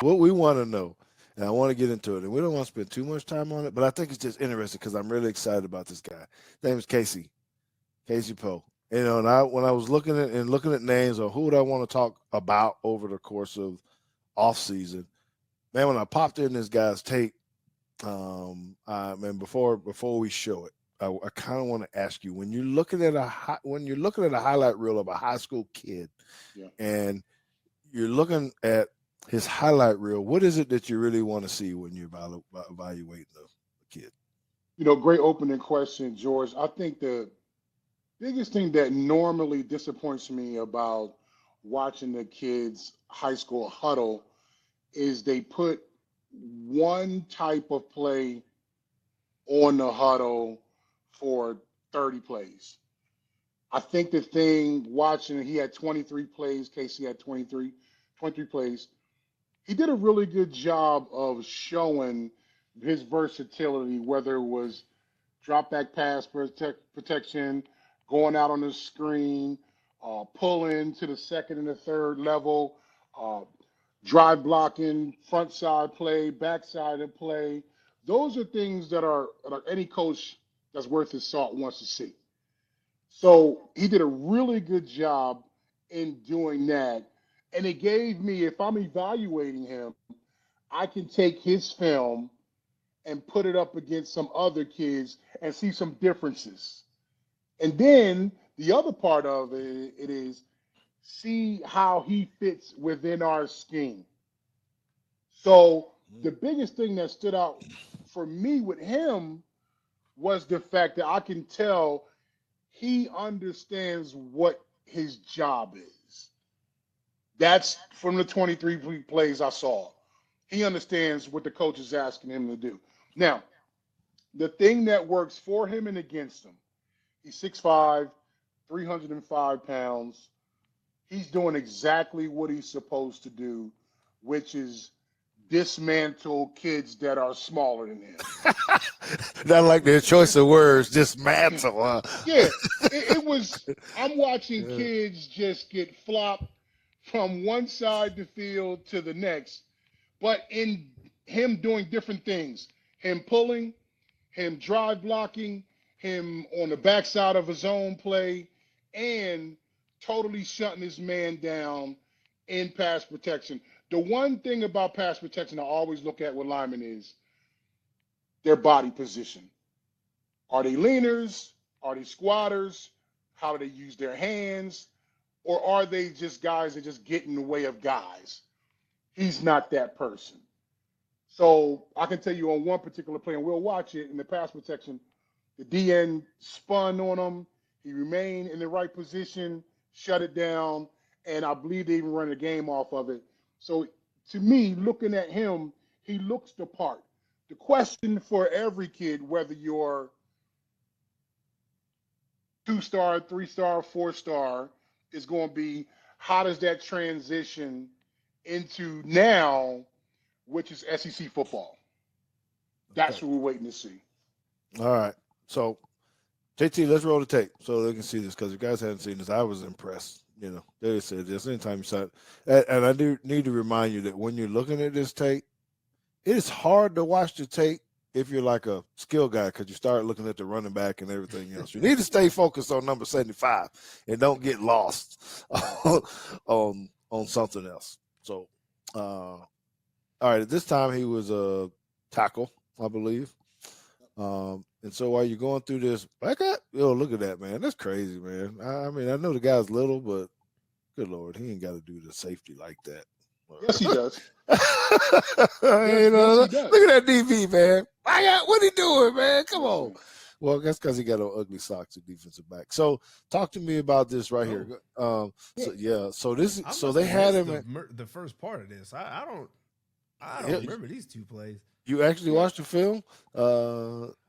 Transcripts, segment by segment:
what we want to know, and I want to get into it, and we don't want to spend too much time on it, but I think it's just interesting because I'm really excited about this guy. His name is Casey Poe. You know, and when I was looking at names or who would I want to talk about over the course of off season, man, when I popped in this guy's tape, man, before we show it, I kind of want to ask you when you're looking at when you're looking at a highlight reel of a high school kid, Yeah. and you're looking at his highlight reel, what is it that you really want to see when you're evaluating the kid? Great opening question, George. I think the biggest thing that normally disappoints me about watching the kids' high school huddle is they put one type of play on the huddle for 30 plays. I think the thing watching, he had 23 plays, Casey had 23 plays. He did a really good job of showing his versatility, whether it was drop back pass protection, going out on the screen, pulling to the second and the third level, uh, drive blocking, front side play, backside of play. Those are things that any coach that's worth his salt wants to see. So he did a really good job in doing that. And it gave me, if I'm evaluating him, I can take his film and put it up against some other kids and see some differences. And then the other part of it is see how he fits within our scheme. So the biggest thing that stood out for me with him was the fact that I can tell he understands what his job is. That's from the 23 plays I saw. He understands what the coach is asking him to do. Now, the thing that works for him and against him, he's 6'5", 305 pounds. He's doing exactly what he's supposed to do, which is dismantle kids that are smaller than him. Not like their choice of words, dismantle. Yeah, it was. I'm watching Yeah. kids just get flopped from one side of the field to the next, but in him doing different things, him pulling, him drive blocking, him on the backside of his own play, and totally shutting his man down in pass protection. The one thing about pass protection I always look at with linemen is their body position. Are they leaners? Are they squatters? How do they use their hands? Or are they just guys that just get in the way of guys? He's not that person. So I can tell you on one particular play, and we'll watch it in the pass protection, the DN spun on him. He remained in the right position, shut it down, and I believe they even run a game off of it. So to me, looking at him, he looks the part. The question for every kid, whether you're 2-star, 3-star, 4-star, is going to be how does that transition into now, which is SEC football. That's Okay. what we're waiting to see. All right. So, JT, let's roll the tape so they can see this because you guys hadn't seen this. I was impressed. You know, they said this anytime you saw it. And I do need to remind you that when you're looking at this tape, it is hard to watch the tape if you're like a skill guy because you start looking at the running back and everything else. You need to stay focused on number 75 and don't get lost on something else. So, all right, at this time he was a tackle, I believe. And so while you're going through this, look at that, man. That's crazy, man. I mean, I know the guy's little, but good Lord, he ain't got to do the safety like that. Yes, he does. You Yes, know, he does. look at that DB, man. What he doing, man? Come on. Listen, Well, that's because he got on ugly socks at defensive back. So, talk to me about this right here. Oh, yeah, I So must they have had missed him. the first part of this. I don't Yeah, remember these two plays. you actually yeah. watched the film.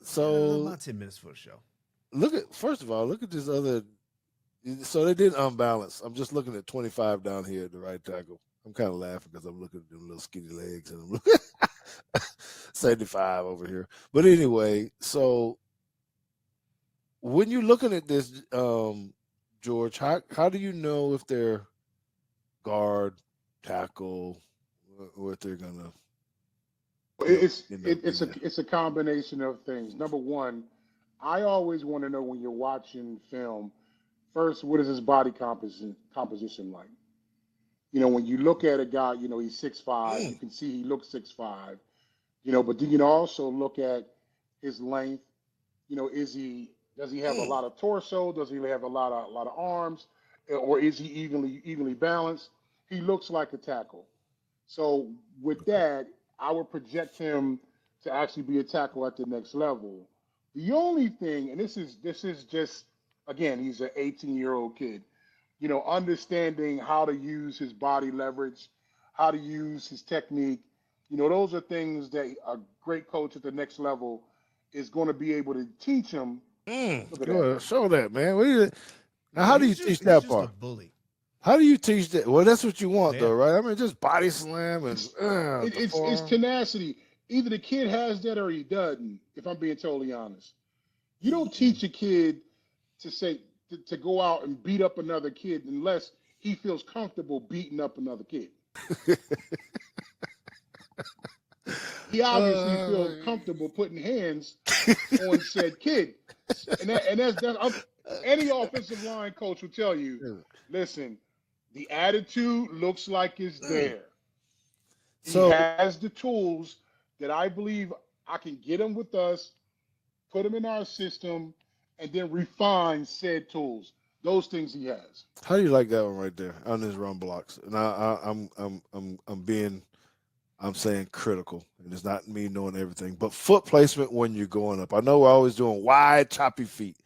So About 10 minutes for the show. first of all, look at this other. So they did unbalance. I'm just looking at 25 down here at the right tackle. I'm kind of laughing because I'm looking at them little skinny legs and I'm looking 75 over here. But anyway, so when you're looking at this, George, how do you know if they're guard, tackle? what they're gonna It's end up it, it's a being. it's a combination of things. Number one, I always want to know when you're watching film. First, what is his body composition like? When you look at a guy, he's 6'5", you Mm. can see he looks 6'5", but then you can also look at his length. Does he have a Mm. lot of torso? Does he have a lot of arms? Or is he evenly balanced? He looks like a tackle. So with Okay. that, I would project him to actually be a tackle at the next level. The only thing, and this is just again, he's an 18-year-old kid. Understanding how to use his body leverage, how to use his technique. Those are things that a great coach at the next level is going to be able to teach him. Look at Go that. ahead, show that, man. Now, No, how do you teach he's that just a part? bully. How do you teach that? Well, that's what you want, Yeah. though, right? I mean, just body slam and It's the it's forearm. tenacity. Either the kid has that or he doesn't. If I'm being totally honest, you don't Mhm. teach a kid to say to go out and beat up another kid unless he feels comfortable beating up another kid. He obviously feels Uh, comfortable putting hands on said kid, and that's any offensive line coach will tell you. Listen, the attitude looks like it's Mm. there. He So, has the tools that I believe I can get him with us, put him in our system, and then refine said tools. Those things he has. how do you like that one right there on his run blocks? And I'm saying critical, and it's not me knowing everything, but foot placement when you're going up. I know we're always doing wide, choppy feet,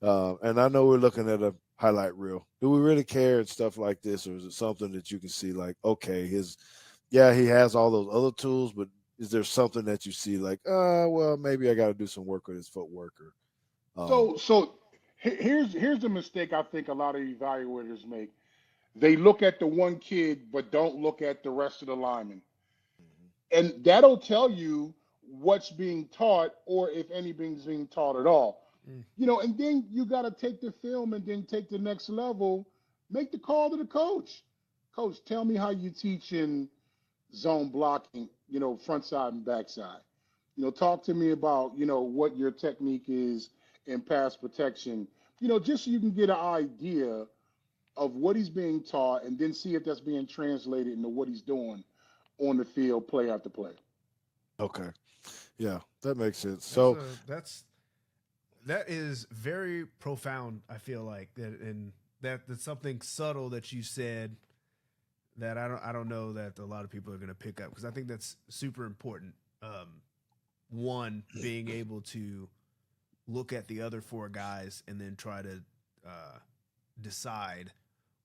and I know we're looking at a highlight reel. Do we really care and stuff like this, or is it something that you can see like, okay, yeah, he has all those other tools, but is there something that you see like, well, maybe I got to do some work with his footwork, or, So here's the mistake I think a lot of evaluators make. They look at the one kid but don't look at the rest of the linemen. And that'll tell you what's being taught or if anything's being taught at all. Mm. And then you got to take the film and then take the next level, make the call to the coach. Coach, tell me how you teach in zone blocking, front side and back side. Talk to me about, what your technique is in pass protection, just so you can get an idea of what he's being taught and then see if that's being translated into what he's doing on the field, play after play. okay, yeah, that makes sense. That's So, a that is very profound. I feel like that, and that's something subtle that you said that I don't know that a lot of people are going to pick up because I think that's super important. One, being able to look at the other four guys and then try to decide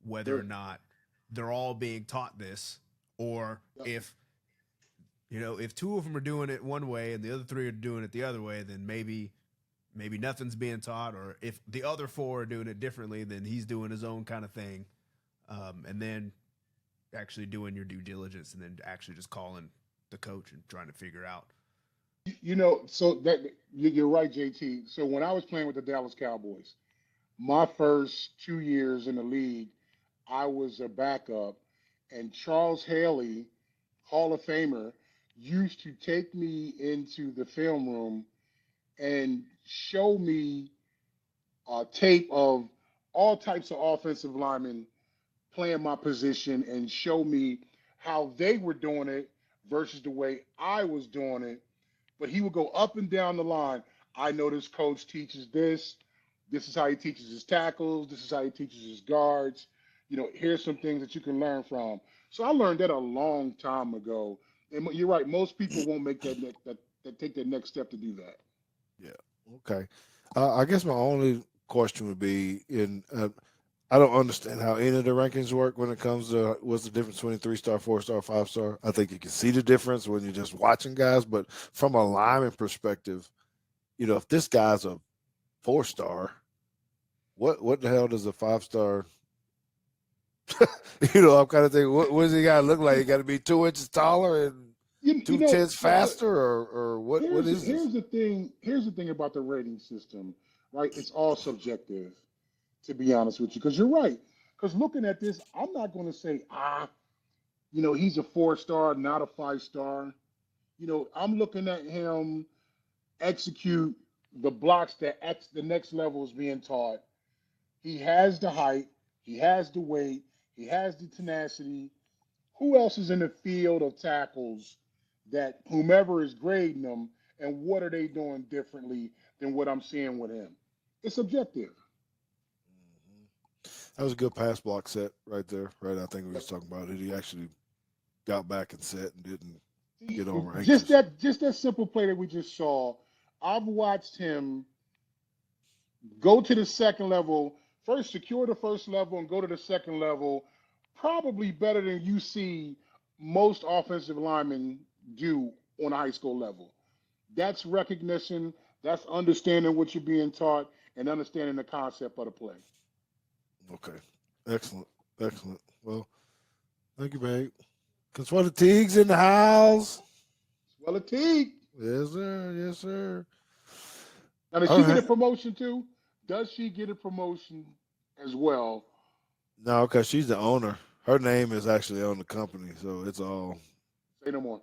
whether or Sure. not they're all being taught this, or Yep. if two of them are doing it one way and the other three are doing it the other way, then maybe nothing's being taught, or if the other four are doing it differently, then he's doing his own kind of thing, and then actually doing your due diligence and then actually just calling the coach and trying to figure out. So that you're right, JT. So when I was playing with the Dallas Cowboys, my first 2 years in the league, I was a backup, and Charles Haley, Hall of Famer, used to take me into the film room and show me tape of all types of offensive linemen playing my position and show me how they were doing it versus the way I was doing it. But he would go up and down the line. I know this coach teaches this. This is how he teaches his tackles. This is how he teaches his guards. Here's some things that you can learn from. So I learned that a long time ago. And you're right. Most people won't make that take that next step to do that. yeah, okay. I guess my only question would be I don't understand how any of the rankings work when it comes to what's the difference between 3-star, 4-star, 5-star. I think you can see the difference when you're just watching guys, but from a lineman perspective, if this guy's a 4-star, what the hell does a 5-star? I'm kind of thinking, what does he got to look like? He got to be 2 inches taller and You, you two know, tenths faster, or what? What is this? here's the thing. Here's the thing about the rating system, right? It's all subjective, to be honest with you, because you're right. Because looking at this, I'm not going to say He's a 4-star, not a 5-star. I'm looking at him execute the blocks that the next level is being taught. He has the height, he has the weight, he has the tenacity. Who else is in the field of tackles that whomever is grading them, and what are they doing differently than what I'm seeing with him? It's objective. That was a good pass block set right there. Right, I think we was talking about it. He actually got back and set and didn't get over Just anxious. that simple play that we just saw. I've watched him go to the second level, first secure the first level and go to the second level, probably better than you see most offensive linemen do on a high school level. That's recognition, that's understanding what you're being taught, and understanding the concept of the play. Okay, excellent, excellent. Well, thank you, babe. Consuelo Teague's in the house. Well, Teague. Yes, sir. Yes, sir. Now, does All she get a right. promotion too? Does she get a promotion as well? No, because she's the owner. Her name is actually on the company, so it's all. Say no more.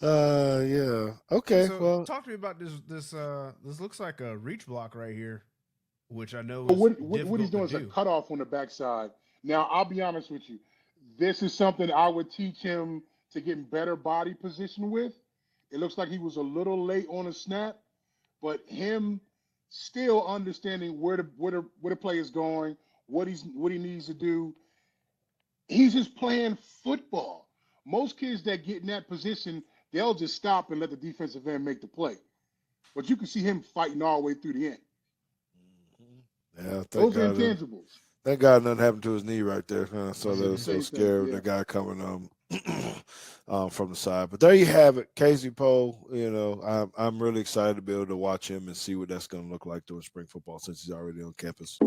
Yeah. Okay. So Well, talk to me about this. This looks like a reach block right here, which I know But is what he's difficult to doing is a do. cutoff on the backside. Now, I'll be honest with you. This is something I would teach him to get in better body position with. It looks like he was a little late on a snap, but him still understanding where the play is going, what he needs to do. He's just playing football. Most kids that get in that position, they'll just stop and let the defensive end make the play. But you can see him fighting all the way through the end. yeah. Those are intangibles. Thank God nothing happened to his knee right there. So I that said the was so same thing. scary with Yeah. the guy coming from the side. But there you have it, Casey Poe. I'm really excited to be able to watch him and see what that's going to look like during spring football since he's already on campus.